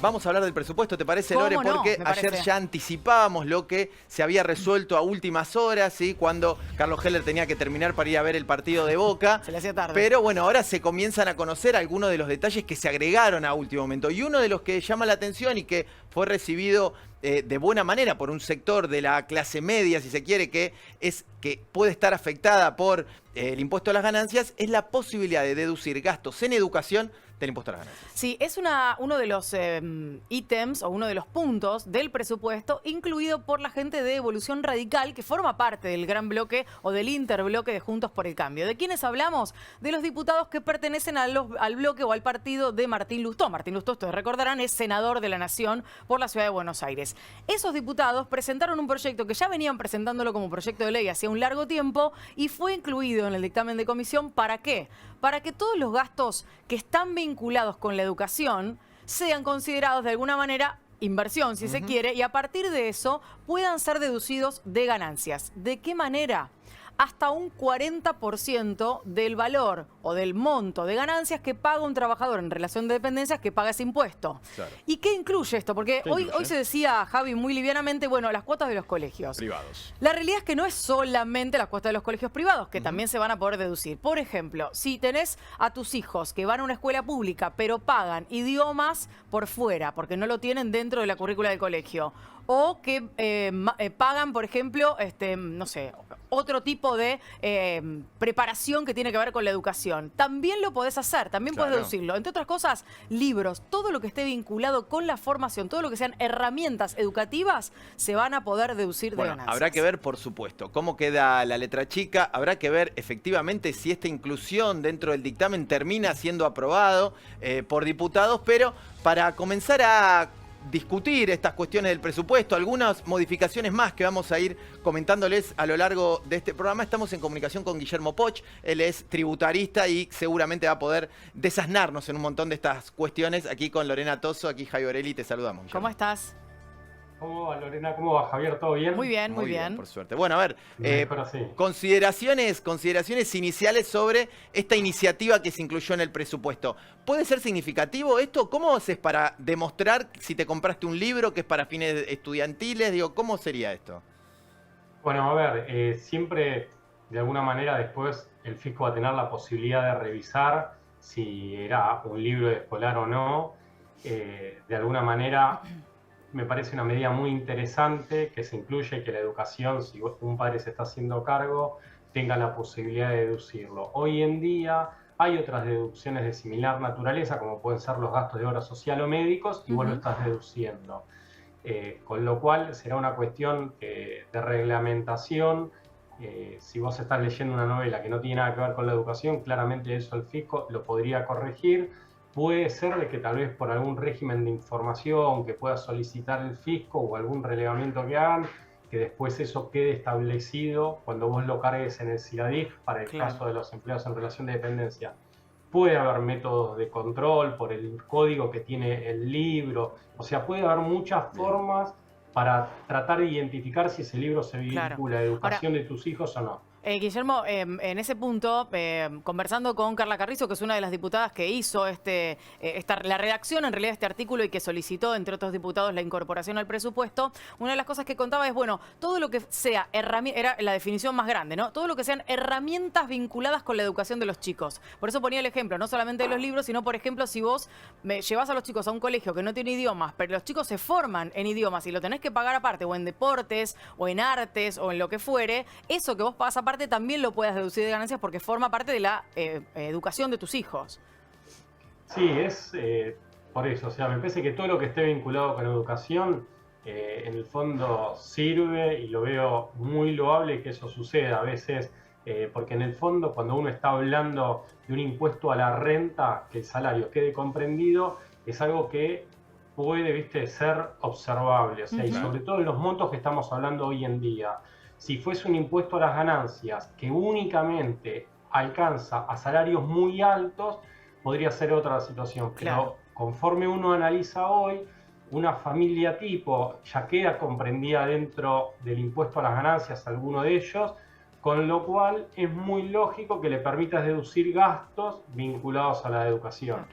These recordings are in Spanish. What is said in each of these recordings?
Vamos a hablar del presupuesto, ¿te parece, Lore? ¿Cómo no? Porque Me ayer parece. ya anticipábamos lo que se había resuelto a últimas horas, ¿sí? Cuando Carlos Heller tenía que terminar para ir a ver el partido de Boca. Se le hacía tarde. Pero bueno, ahora se comienzan a conocer algunos de los detalles que se agregaron a último momento. Y uno de los que llama la atención y que fue recibido de buena manera por un sector de la clase media, si se quiere, que puede estar afectada por el impuesto a las ganancias, es la posibilidad de deducir gastos en educación del impuesto a las ganancias. Sí, es uno de los ítems o uno de los puntos del presupuesto incluido por la gente de Evolución Radical, que forma parte del gran bloque o del interbloque de Juntos por el Cambio. ¿De quiénes hablamos? De los diputados que pertenecen al bloque o al partido de Martín Lustó. Martín Lustó, ustedes recordarán, es senador de la Nación por la Ciudad de Buenos Aires. Esos diputados presentaron un proyecto que ya venían presentándolo como proyecto de ley hacía un largo tiempo y fue incluido en el dictamen de comisión. ¿Para qué? Para que todos los gastos que están vinculados con la educación sean considerados de alguna manera inversión, si se quiere, y a partir de eso puedan ser deducidos de ganancias. ¿De qué manera? Hasta un 40% del valor o del monto de ganancias que paga un trabajador en relación de dependencias que paga ese impuesto. Claro. ¿Y qué incluye esto? Porque hoy se decía, Javi, muy livianamente, bueno, las cuotas de los colegios. Privados. La realidad es que no es solamente las cuotas de los colegios privados, que también se van a poder deducir. Por ejemplo, si tenés a tus hijos que van a una escuela pública, pero pagan idiomas por fuera, porque no lo tienen dentro de la currícula del colegio, o que pagan, por ejemplo, no sé, otro tipo de preparación que tiene que ver con la educación. También lo podés hacer, también podés deducirlo. Entre otras cosas, libros, todo lo que esté vinculado con la formación, todo lo que sean herramientas educativas, se van a poder deducir de ganancias. Habrá que ver, por supuesto, cómo queda la letra chica. Habrá que ver, efectivamente, si esta inclusión dentro del dictamen termina siendo aprobado por diputados. Pero para comenzar a discutir estas cuestiones del presupuesto, algunas modificaciones más que vamos a ir comentándoles a lo largo de este programa. Estamos en comunicación con Guillermo Poch, él es tributarista y seguramente va a poder desasnarnos en un montón de estas cuestiones. Aquí con Lorena Toso, aquí Javier Orelli, te saludamos, Guillermo. ¿Cómo estás? ¿Cómo va, Lorena? ¿Cómo va, Javier? ¿Todo bien? Muy bien, muy bien. Por suerte. Bueno, a ver, Mejor así. consideraciones iniciales sobre esta iniciativa que se incluyó en el presupuesto. ¿Puede ser significativo esto? ¿Cómo haces para demostrar si te compraste un libro que es para fines estudiantiles? Digo, ¿cómo sería esto? Bueno, a ver, siempre de alguna manera después el fisco va a tener la posibilidad de revisar si era un libro escolar o no. De alguna manera me parece una medida muy interesante que se incluye que la educación, si un padre se está haciendo cargo, tenga la posibilidad de deducirlo. Hoy en día hay otras deducciones de similar naturaleza, como pueden ser los gastos de obra social o médicos, y vos lo estás deduciendo. Con lo cual será una cuestión de reglamentación. Si vos estás leyendo una novela que no tiene nada que ver con la educación, claramente eso el fisco lo podría corregir. Puede ser de que tal vez por algún régimen de información que pueda solicitar el fisco o algún relevamiento que hagan, que después eso quede establecido cuando vos lo cargues en el CIRADIF para el caso de los empleados en relación de dependencia. Puede haber métodos de control por el código que tiene el libro. O sea, puede haber muchas formas para tratar de identificar si ese libro se vincula a la educación de tus hijos o no. Guillermo, en ese punto, conversando con Carla Carrizo, que es una de las diputadas que hizo la redacción en realidad de este artículo y que solicitó, entre otros diputados, la incorporación al presupuesto, una de las cosas que contaba es, bueno, todo lo que sea era la definición más grande, ¿no? Todo lo que sean herramientas vinculadas con la educación de los chicos. Por eso ponía el ejemplo, no solamente de los libros, sino, por ejemplo, si vos llevas a los chicos a un colegio que no tiene idiomas, pero los chicos se forman en idiomas y lo tenés que pagar aparte, o en deportes, o en artes, o en lo que fuere, eso que vos pagas aparte también lo puedas deducir de ganancias porque forma parte de la educación de tus hijos. Sí, es por eso. O sea, me parece que todo lo que esté vinculado con la educación, en el fondo sirve y lo veo muy loable que eso suceda a veces, porque en el fondo cuando uno está hablando de un impuesto a la renta, que el salario quede comprendido, es algo que puede, viste, ser observable. O sea, y sobre todo en los montos que estamos hablando hoy en día. Si fuese un impuesto a las ganancias que únicamente alcanza a salarios muy altos, podría ser otra situación. Pero conforme uno analiza hoy, una familia tipo ya queda comprendida dentro del impuesto a las ganancias, alguno de ellos, con lo cual es muy lógico que le permitas deducir gastos vinculados a la educación.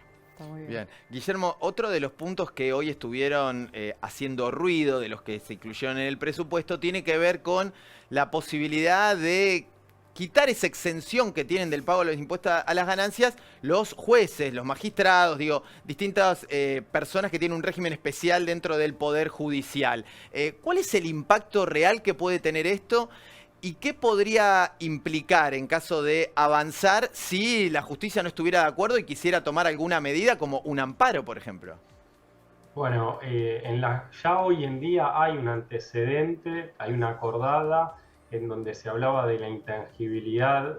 Está muy bien. Bien. Guillermo, otro de los puntos que hoy estuvieron haciendo ruido, de los que se incluyeron en el presupuesto, tiene que ver con la posibilidad de quitar esa exención que tienen del pago de los impuestos a las ganancias los jueces, los magistrados, digo, distintas personas que tienen un régimen especial dentro del Poder Judicial. ¿Cuál es el impacto real que puede tener esto? ¿Y qué podría implicar en caso de avanzar si la justicia no estuviera de acuerdo y quisiera tomar alguna medida como un amparo, por ejemplo? Bueno, ya hoy en día hay un antecedente, hay una acordada en donde se hablaba de la intangibilidad,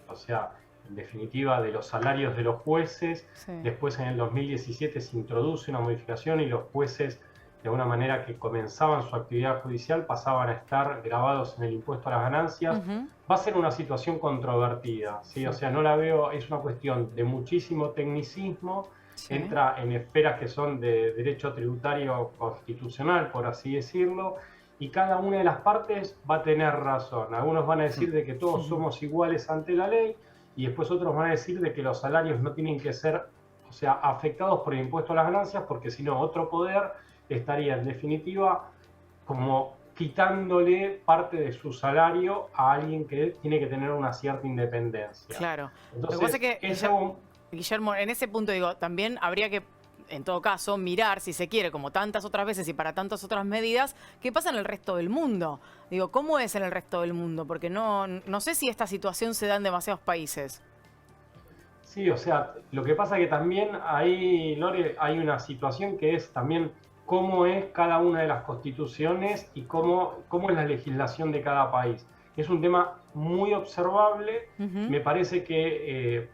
o sea, en definitiva, de los salarios de los jueces. Sí. Después, en el 2017, se introduce una modificación y los jueces, de alguna manera que comenzaban su actividad judicial, pasaban a estar grabados en el impuesto a las ganancias. Va a ser una situación controvertida, ¿sí? O sea, no la veo, es una cuestión de muchísimo tecnicismo, Sí. entra en esferas que son de derecho tributario constitucional, por así decirlo, y cada una de las partes va a tener razón. Algunos van a decir de que todos somos iguales ante la ley, y después otros van a decir de que los salarios no tienen que ser, o sea, afectados por el impuesto a las ganancias, porque si no, otro poder estaría en definitiva como quitándole parte de su salario a alguien que tiene que tener una cierta independencia. Claro. Entonces, Lo que pasa es que, eso, Guillermo, en ese punto digo, también habría que, en todo caso, mirar, si se quiere, como tantas otras veces y para tantas otras medidas, qué pasa en el resto del mundo. Digo, ¿cómo es en el resto del mundo? Porque no sé si esta situación se da en demasiados países. sí, o sea, lo que pasa es que también ahí, Lore, hay una situación que es también cómo es cada una de las constituciones y cómo es la legislación de cada país. Es un tema muy observable. Me parece que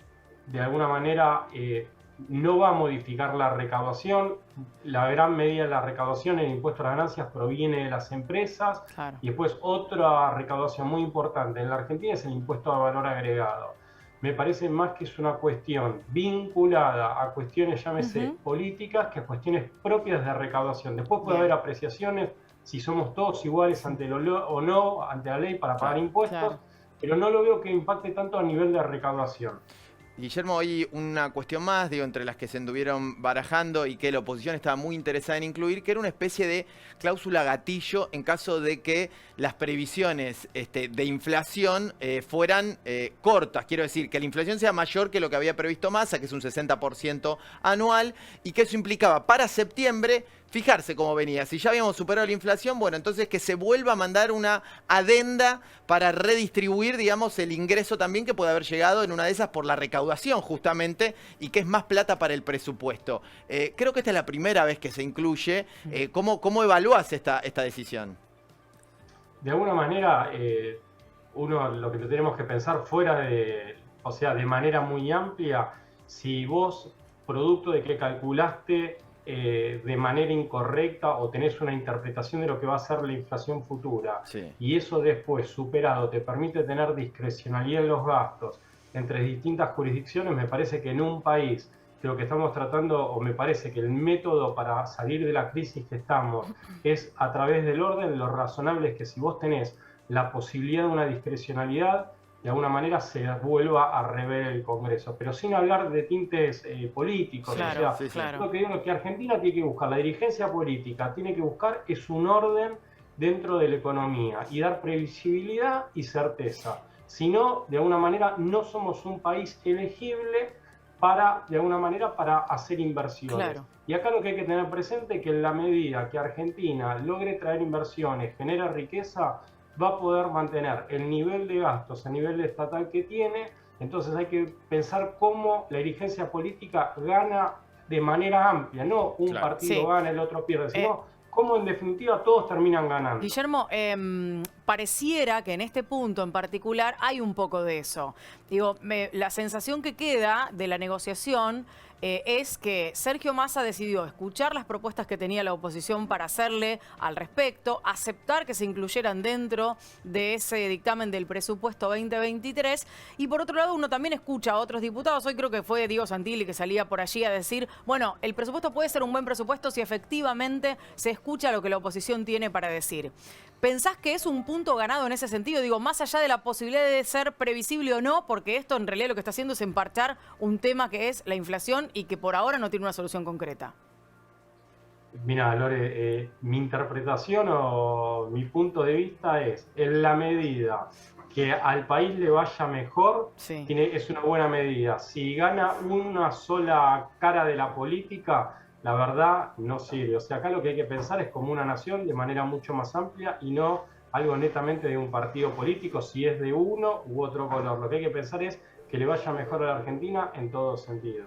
de alguna manera no va a modificar la recaudación. La gran medida de la recaudación en el impuesto a las ganancias proviene de las empresas. Claro. Y después otra recaudación muy importante en la Argentina es el impuesto a valor agregado. Me parece más que es una cuestión vinculada a cuestiones, llámese, políticas, que a cuestiones propias de recaudación. Después puede haber apreciaciones si somos todos iguales ante o no, ante la ley para pagar impuestos, pero no lo veo que impacte tanto a nivel de recaudación. Guillermo, hay una cuestión más, digo, entre las que se anduvieron barajando y que la oposición estaba muy interesada en incluir, que era una especie de cláusula gatillo en caso de que las previsiones de inflación fueran cortas. Quiero decir, que la inflación sea mayor que lo que había previsto Massa, que es un 60% anual, y que eso implicaba para septiembre fijarse cómo venía. Si ya habíamos superado la inflación, bueno, entonces que se vuelva a mandar una adenda para redistribuir, digamos, el ingreso también que puede haber llegado en una de esas por la recaudación, justamente, y que es más plata para el presupuesto. Creo que esta es la primera vez que se incluye. ¿Cómo evalúas esta decisión? De alguna manera, uno lo que tenemos que pensar o sea, de manera muy amplia, si vos, producto de que calculaste de manera incorrecta o tenés una interpretación de lo que va a ser la inflación futura, y eso después superado te permite tener discrecionalidad en los gastos entre distintas jurisdicciones, me parece que en un país que lo que estamos tratando, o me parece que el método para salir de la crisis que estamos es a través del orden, lo razonable es que si vos tenés la posibilidad de una discrecionalidad, de alguna manera se vuelva a rever el Congreso, pero sin hablar de tintes políticos. Claro, o sea, claro. Lo que digo es que Argentina tiene que buscar, la dirigencia política tiene que buscar es un orden dentro de la economía y dar previsibilidad y certeza. Si no, de alguna manera no somos un país elegible de alguna manera para hacer inversiones. Claro. Y acá lo que hay que tener presente es que en la medida que Argentina logre traer inversiones, genera riqueza, va a poder mantener el nivel de gastos a nivel estatal que tiene. Entonces hay que pensar cómo la dirigencia política gana de manera amplia, no un partido gana, el otro pierde, sino cómo en definitiva todos terminan ganando. Guillermo, pareciera que en este punto en particular hay un poco de eso. Digo, la sensación que queda de la negociación es que Sergio Massa decidió escuchar las propuestas que tenía la oposición para hacerle al respecto, aceptar que se incluyeran dentro de ese dictamen del presupuesto 2023 y por otro lado uno también escucha a otros diputados, hoy creo que fue Diego Santilli que salía por allí a decir, bueno, el presupuesto puede ser un buen presupuesto si efectivamente se escucha lo que la oposición tiene para decir. ¿Pensás que es un punto ganado en ese sentido? Digo, más allá de la posibilidad de ser previsible o no, porque esto en realidad lo que está haciendo es emparchar un tema que es la inflación y que por ahora no tiene una solución concreta. Mira, Lore, mi interpretación o mi punto de vista es, en la medida que al país le vaya mejor, Sí. es una buena medida. Si gana una sola cara de la política, la verdad no sirve. O sea, acá lo que hay que pensar es como una nación de manera mucho más amplia y no algo netamente de un partido político, si es de uno u otro color. Lo que hay que pensar es que le vaya mejor a la Argentina en todo sentido.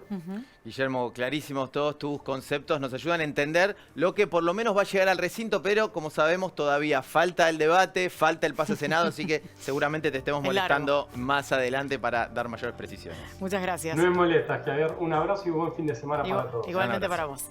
Guillermo, clarísimos todos tus conceptos, nos ayudan a entender lo que por lo menos va a llegar al recinto, pero como sabemos todavía falta el debate, falta el pase a Senado, así que seguramente te estemos Es molestando más adelante para dar mayores precisiones. Muchas gracias. No me molestas, Javier. Un abrazo y un buen fin de semana para todos. Igualmente Un abrazo. para vos.